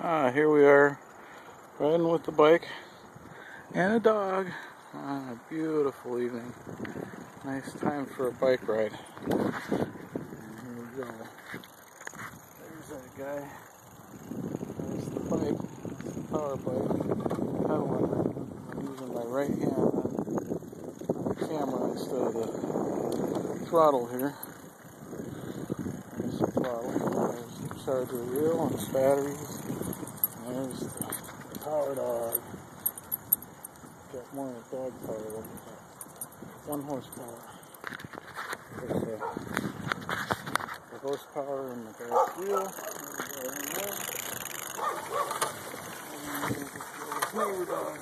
Here we are, riding with the bike and a dog on a beautiful evening. Nice time for a bike ride. And here we go. There's that guy. There's the bike. That's the power bike. I'm using my right hand on the camera instead of the throttle here. There's the throttle. There's the charger wheel and its batteries. There's the power dog. Got more of dog power than that. 1 horsepower. There's the horsepower in the back wheel. There's the neighbor dog.